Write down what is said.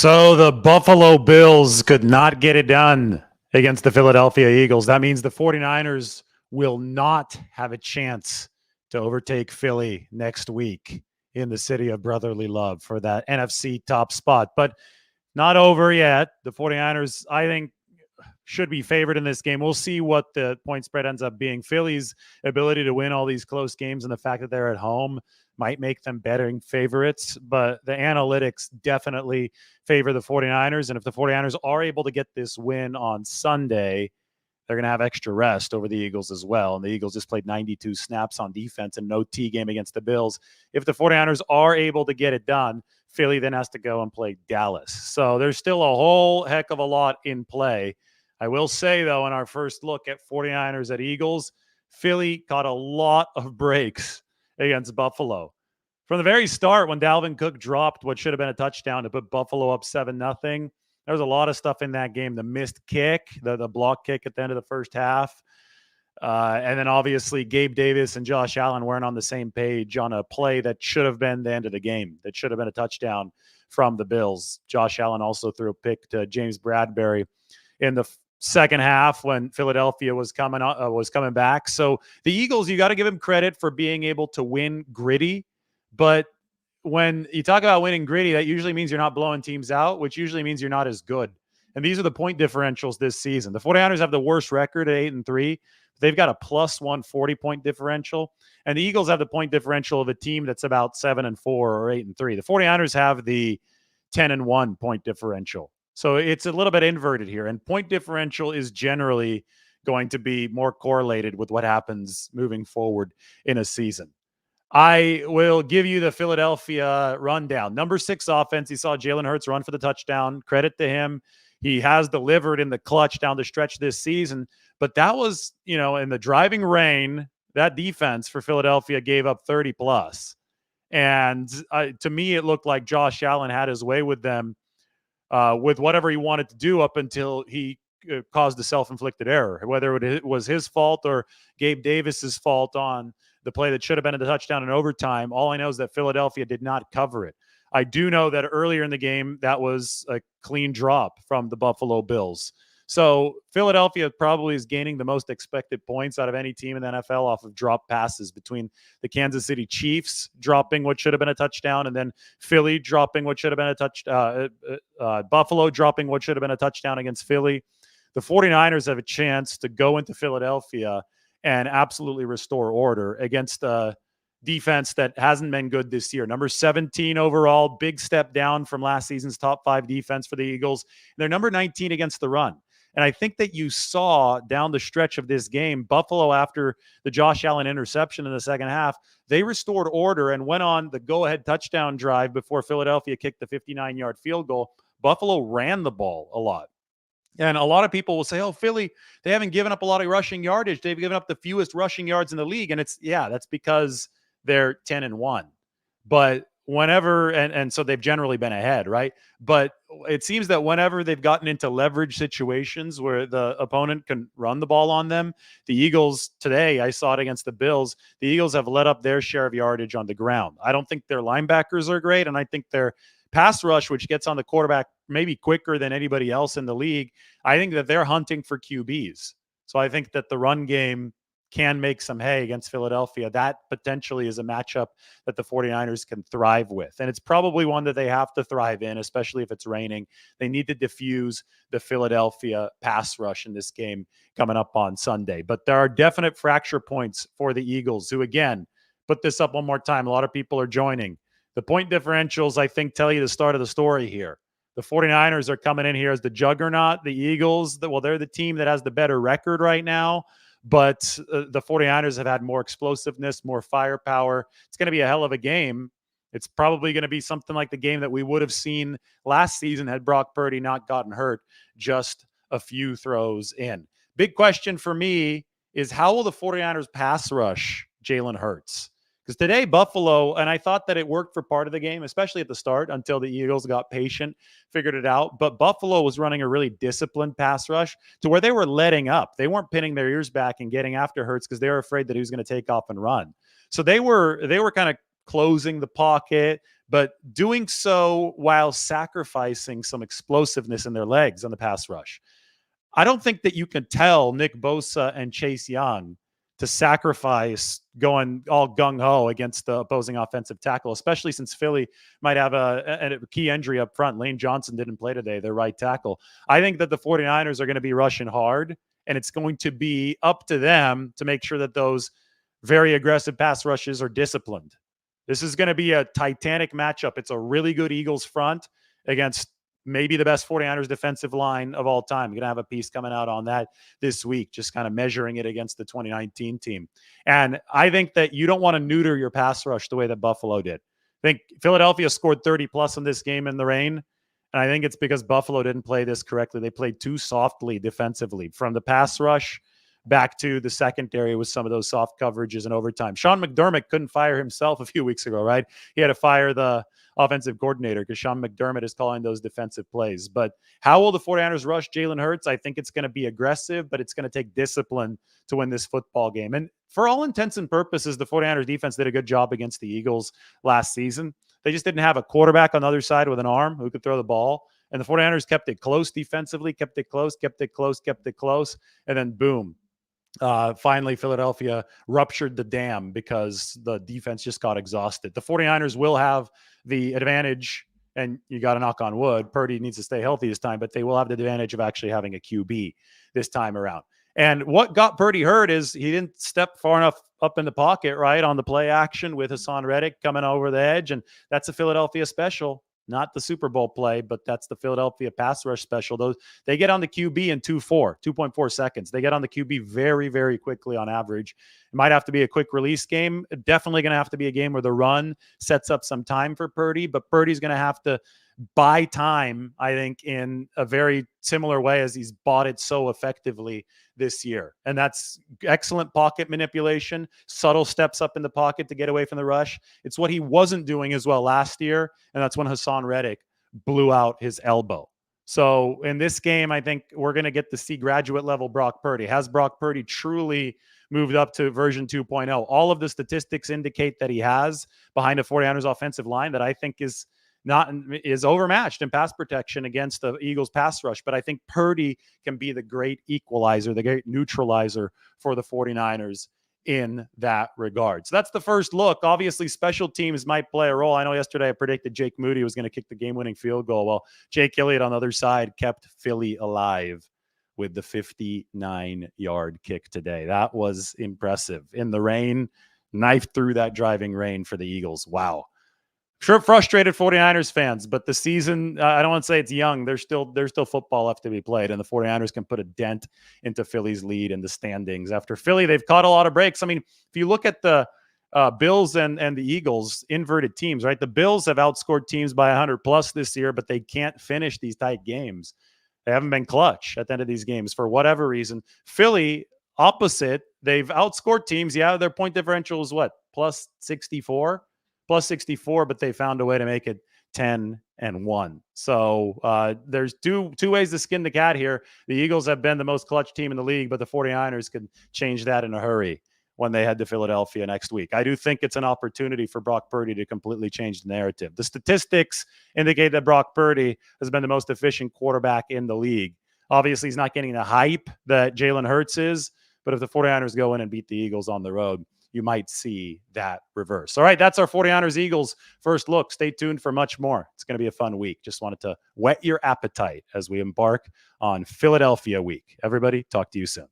So the Buffalo Bills could not get it done against the Philadelphia Eagles. That means the 49ers will not have a chance to overtake Philly next week in the city of brotherly love for that NFC top spot. But not over yet. The 49ers, I think, should be favored in this game. We'll see what the point spread ends up being. Philly's ability to win all these close games and the fact that they're at home might make them betting favorites, but the analytics definitely favor the 49ers. And if the 49ers are able to get this win on Sunday, they're going to have extra rest over the Eagles as well. And the Eagles just played 92 snaps on defense and no T game against the Bills. If the 49ers are able to get it done, Philly then has to go and play Dallas. So there's still a whole heck of a lot in play. I will say, though, in our first look at 49ers at Eagles, Philly caught a lot of breaks against Buffalo. From the very start, when Dalvin Cook dropped what should have been a touchdown to put Buffalo up 7-0, there was a lot of stuff in that game. The missed kick, the block kick at the end of the first half. And then obviously Gabe Davis and Josh Allen weren't on the same page on a play that should have been the end of the game. That should have been a touchdown from the Bills. Josh Allen also threw a pick to James Bradbury in the second half when Philadelphia was coming back. So the Eagles, you got to give them credit for being able to win gritty. But when you talk about winning gritty, that usually means you're not blowing teams out, which usually means you're not as good. And these are the point differentials this season. The 49ers have the worst record at 8-3. They've got a plus 140 point differential. And the Eagles have the point differential of a team that's about 7-4 or 8-3. The 49ers have the 10-1 point differential. So it's a little bit inverted here. And point differential is generally going to be more correlated with what happens moving forward in a season. I will give you the Philadelphia rundown. Number 6 offense. You saw Jalen Hurts run for the touchdown. Credit to him. He has delivered in the clutch down the stretch this season. But that was, in the driving rain, that defense for Philadelphia gave up 30 plus. And to me, it looked like Josh Allen had his way with them with whatever he wanted to do up until he caused a self-inflicted error, whether it was his fault or Gabe Davis's fault on the play that should have been a touchdown in overtime. All I know is that Philadelphia did not cover it. I do know that earlier in the game, that was a clean drop from the Buffalo Bills. So Philadelphia probably is gaining the most expected points out of any team in the NFL off of drop passes, between the Kansas City Chiefs dropping what should have been a touchdown and then Philly dropping what should have been a touchdown, Buffalo dropping what should have been a touchdown against Philly. The 49ers have a chance to go into Philadelphia and absolutely restore order against a defense that hasn't been good this year. Number 17 overall, big step down from last season's top 5 defense for the Eagles. They're number 19 against the run. And I think that you saw down the stretch of this game, Buffalo, after the Josh Allen interception in the second half, they restored order and went on the go-ahead touchdown drive before Philadelphia kicked the 59-yard field goal. Buffalo ran the ball a lot. And a lot of people will say, oh, Philly, they haven't given up a lot of rushing yardage. They've given up the fewest rushing yards in the league. And that's because they're 10-1. But whenever, and so they've generally been ahead, right? But it seems that whenever they've gotten into leverage situations where the opponent can run the ball on them, the Eagles today, I saw it against the Bills, the Eagles have let up their share of yardage on the ground. I don't think their linebackers are great, and I think their pass rush, which gets on the quarterback maybe quicker than anybody else in the league, I think that they're hunting for QBs. So I think that the run game can make some hay against Philadelphia. That potentially is a matchup that the 49ers can thrive with. And it's probably one that they have to thrive in, especially if it's raining. They need to diffuse the Philadelphia pass rush in this game coming up on Sunday. But there are definite fracture points for the Eagles, who, again, put this up one more time. A lot of people are joining. The point differentials, I think, tell you the start of the story here. The 49ers are coming in here as the juggernaut. The Eagles, they're the team that has the better record right now. But the 49ers have had more explosiveness, more firepower. It's going to be a hell of a game. It's probably going to be something like the game that we would have seen last season had Brock Purdy not gotten hurt just a few throws in. Big question for me is, how will the 49ers pass rush Jalen Hurts? Because today, Buffalo, and I thought that it worked for part of the game, especially at the start, until the Eagles got patient, figured it out. But Buffalo was running a really disciplined pass rush to where they were letting up. They weren't pinning their ears back and getting after Hurts because they were afraid that he was going to take off and run. So they were kind of closing the pocket, but doing so while sacrificing some explosiveness in their legs on the pass rush. I don't think that you can tell Nick Bosa and Chase Young to sacrifice going all gung-ho against the opposing offensive tackle, especially since Philly might have a key injury up front. Lane Johnson didn't play today, their right tackle. I think that the 49ers are going to be rushing hard, and it's going to be up to them to make sure that those very aggressive pass rushes are disciplined. This is going to be a titanic matchup. It's a really good Eagles front against maybe the best 49ers defensive line of all time. You're going to have a piece coming out on that this week, just kind of measuring it against the 2019 team. And I think that you don't want to neuter your pass rush the way that Buffalo did. I think Philadelphia scored 30 plus in this game in the rain. And I think it's because Buffalo didn't play this correctly. They played too softly defensively from the pass rush back to the secondary with some of those soft coverages in overtime. Sean McDermott couldn't fire himself a few weeks ago, right? He had to fire the offensive coordinator because Sean McDermott is calling those defensive plays. But how will the 49ers rush Jalen Hurts? I think it's going to be aggressive, but it's going to take discipline to win this football game. And for all intents and purposes, the 49ers defense did a good job against the Eagles last season. They just didn't have a quarterback on the other side with an arm who could throw the ball. And the 49ers kept it close defensively, kept it close. And then boom. Finally, Philadelphia ruptured the dam because the defense just got exhausted. The 49ers will have the advantage, and you got to knock on wood. Purdy needs to stay healthy this time, but they will have the advantage of actually having a QB this time around. And what got Purdy hurt is he didn't step far enough up in the pocket, right, on the play action with Hassan Reddick coming over the edge, and that's a Philadelphia special. Not the Super Bowl play, but that's the Philadelphia pass rush special. Those they get on the QB in 2.4 seconds. They get on the QB very, very quickly on average. It might have to be a quick release game. Definitely going to have to be a game where the run sets up some time for Purdy, but Purdy's going to have to buy time, I think, in a very similar way as he's bought it so effectively this year. And that's excellent pocket manipulation, subtle steps up in the pocket to get away from the rush. It's what he wasn't doing as well last year, and that's when Hassan Reddick blew out his elbow. So in this game, I think we're going to get to see graduate level Brock Purdy. Has Brock Purdy truly moved up to version 2.0? All of the statistics indicate that he has, behind a 49ers offensive line that I think is overmatched in pass protection against the Eagles pass rush. But I think Purdy can be the great equalizer, the great neutralizer for the 49ers in that regard. So that's the first look. Obviously, special teams might play a role. I know yesterday I predicted Jake Moody was going to kick the game-winning field goal. Well, Jake Elliott on the other side kept Philly alive with the 59-yard kick today. That was impressive. In the rain, knifed through that driving rain for the Eagles. Wow. Sure, frustrated 49ers fans, but the season, I don't want to say it's young. There's still football left to be played, and the 49ers can put a dent into Philly's lead in the standings. After Philly, they've caught a lot of breaks. I mean, if you look at the Bills and the Eagles, inverted teams, right? The Bills have outscored teams by 100 plus this year, but they can't finish these tight games. They haven't been clutch at the end of these games for whatever reason. Philly, opposite, they've outscored teams. Yeah, their point differential is what? Plus 64, but they found a way to make it 10-1. So there's two ways to skin the cat here. The Eagles have been the most clutch team in the league, but the 49ers could change that in a hurry when they head to Philadelphia next week. I do think it's an opportunity for Brock Purdy to completely change the narrative. The statistics indicate that Brock Purdy has been the most efficient quarterback in the league. Obviously, he's not getting the hype that Jalen Hurts is, but if the 49ers go in and beat the Eagles on the road, you might see that reverse. All right, that's our 49ers Eagles first look. Stay tuned for much more. It's going to be a fun week. Just wanted to whet your appetite as we embark on Philadelphia week. Everybody, talk to you soon.